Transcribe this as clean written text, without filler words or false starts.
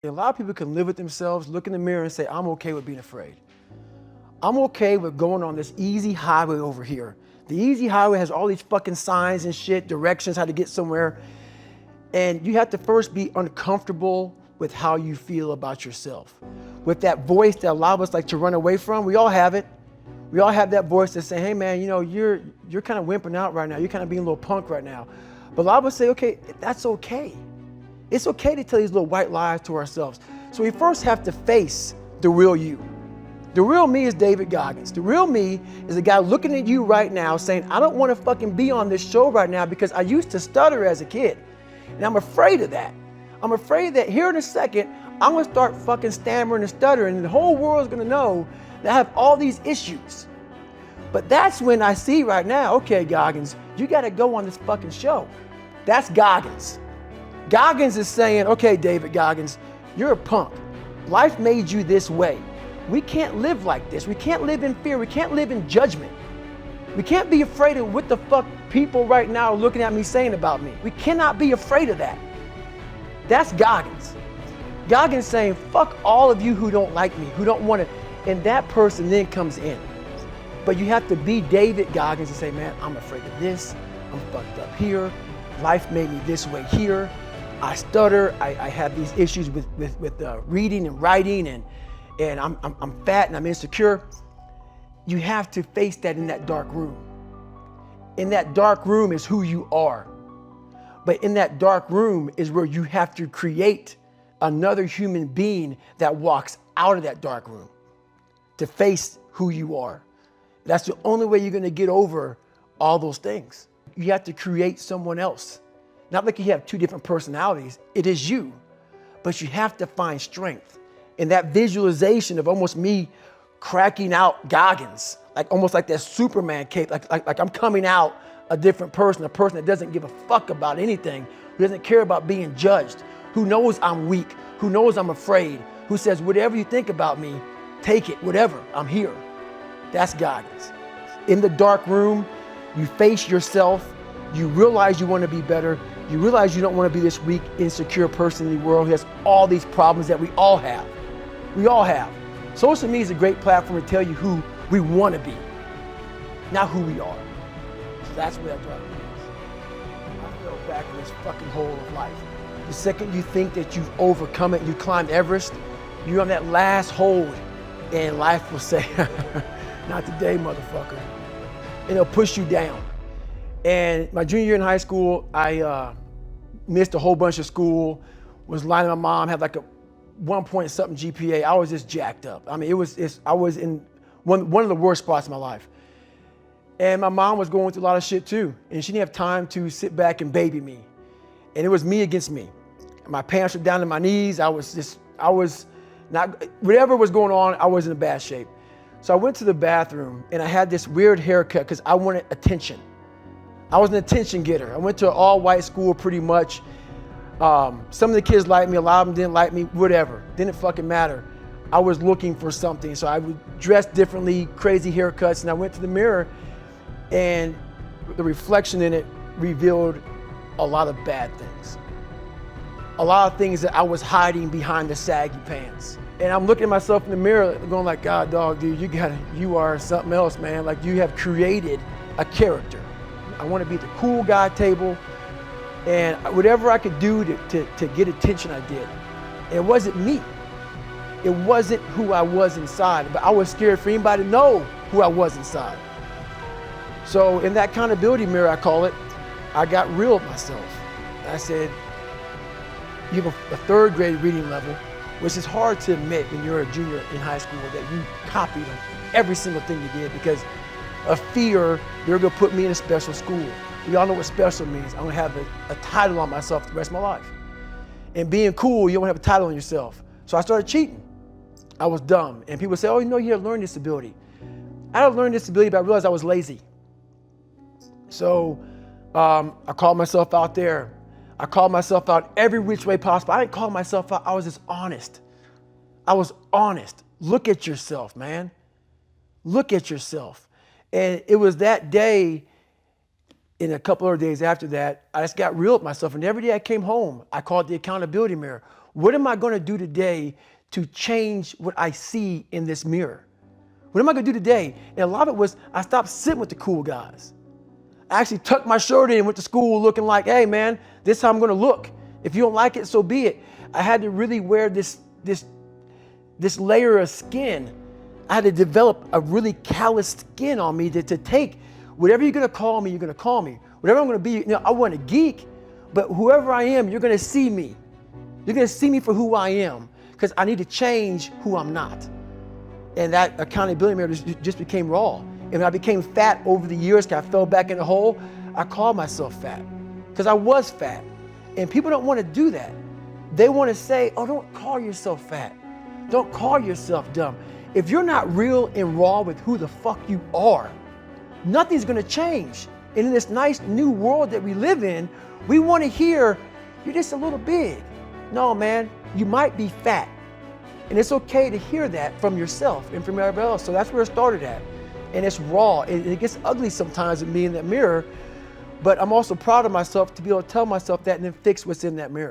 A lot of people can live with themselves, look in the mirror and say, I'm okay with being afraid. I'm okay with going on this easy highway over here. The easy highway has all these fucking signs and shit, directions, how to get somewhere. And you have to first be uncomfortable with how you feel about yourself. With that voice that a lot of us like to run away from, we all have it. We all have that voice that say, hey man, you know, you're kind of wimping out right now. You're kind of being a little punk right now. But a lot of us say, okay, that's okay. It's okay to tell these little white lies to ourselves. So we first have to face the real you. The real me is David Goggins. The real me is a guy looking at you right now saying, I don't want to fucking be on this show right now because I used to stutter as a kid. And I'm afraid of that. I'm afraid that here in a second, I'm going to start fucking stammering and stuttering and the whole world's going to know that I have all these issues. But that's when I see right now, okay, Goggins, you got to go on this fucking show. That's Goggins. Goggins is saying, okay, David Goggins, you're a punk. Life made you this way. We can't live like this. We can't live in fear. We can't live in judgment. We can't be afraid of what the fuck people right now are looking at me saying about me. We cannot be afraid of that. That's Goggins. Goggins saying, fuck all of you who don't like me, who don't want to, and that person then comes in. But you have to be David Goggins and say, man, I'm afraid of this. I'm fucked up here. Life made me this way here. I stutter. I have these issues with reading and writing, and I'm fat and I'm insecure. You have to face that in that dark room. In that dark room is who you are. But in that dark room is where you have to create another human being that walks out of that dark room to face who you are. That's the only way you're going to get over all those things. You have to create someone else. Not like you have two different personalities. It is you. But you have to find strength. And that visualization of almost me cracking out Goggins, like almost like that Superman cape, like I'm coming out a different person, a person that doesn't give a fuck about anything, who doesn't care about being judged, who knows I'm weak, who knows I'm afraid, who says, whatever you think about me, take it, whatever, I'm here. That's Goggins. In the dark room, you face yourself, you realize you want to be better, you realize you don't want to be this weak, insecure person in the world who has all these problems that we all have. We all have. Social media is a great platform to tell you who we want to be, not who we are. So that's where that dark room is. I fell back in this fucking hole of life. The second you think that you've overcome it, you climbed Everest, you're on that last hold, and life will say, not today, motherfucker. And it'll push you down. And my junior year in high school, I missed a whole bunch of school, was lying to my mom, had like a 1 point something GPA. I was just jacked up. I mean, I was in one of the worst spots in my life. And my mom was going through a lot of shit too. And she didn't have time to sit back and baby me. And it was me against me. My pants were down to my knees. I was not, whatever was going on, I was in bad shape. So I went to the bathroom and I had this weird haircut because I wanted attention. I was an attention getter. I went to an all-white school pretty much. Some of the kids liked me, a lot of them didn't like me, whatever. Didn't fucking matter. I was looking for something. So I would dress differently, crazy haircuts, and I went to the mirror and the reflection in it revealed a lot of bad things. A lot of things that I was hiding behind the saggy pants. And I'm looking at myself in the mirror going like, God, dog, dude, you are something else, man. Like you have created a character. I want to be at the cool guy table, and whatever I could do to get attention, I did. And it wasn't me. It wasn't who I was inside, but I was scared for anybody to know who I was inside. So in that accountability mirror, I call it, I got real with myself. I said, you have a third grade reading level, which is hard to admit when you're a junior in high school that you copied every single thing you did because of fear they're gonna put me in a special school. We all know what special means. I'm gonna have a title on myself the rest of my life. And being cool, you don't have a title on yourself. So I started cheating. I was dumb. And people say, oh, you know, you have a learning disability. I had a learning disability, but I realized I was lazy. So I called myself out there. I called myself out every which way possible. I didn't call myself out, I was just honest. I was honest. Look at yourself, man. Look at yourself. And it was that day, in a couple of days after that, I just got real with myself. And every day I came home, I called the accountability mirror. What am I going to do today to change what I see in this mirror? What am I going to do today? And a lot of it was I stopped sitting with the cool guys. I actually tucked my shirt in and went to school looking like, hey man, this is how I'm going to look. If you don't like it, so be it. I had to really wear this layer of skin. I had to develop a really callous skin on me to take whatever you're going to call me, you're going to call me. Whatever I'm going to be, you know, I wasn't a geek, but whoever I am, you're going to see me. You're going to see me for who I am because I need to change who I'm not. And that accountability mirror just became raw. And when I became fat over the years, because I fell back in the hole, I called myself fat because I was fat. And people don't want to do that. They want to say, oh, don't call yourself fat. Don't call yourself dumb. If you're not real and raw with who the fuck you are, nothing's going to change. And in this nice new world that we live in, we want to hear, you're just a little big. No, man, you might be fat. And it's okay to hear that from yourself and from everybody else. So that's where it started at. And it's raw. It gets ugly sometimes with me in that mirror, but I'm also proud of myself to be able to tell myself that and then fix what's in that mirror.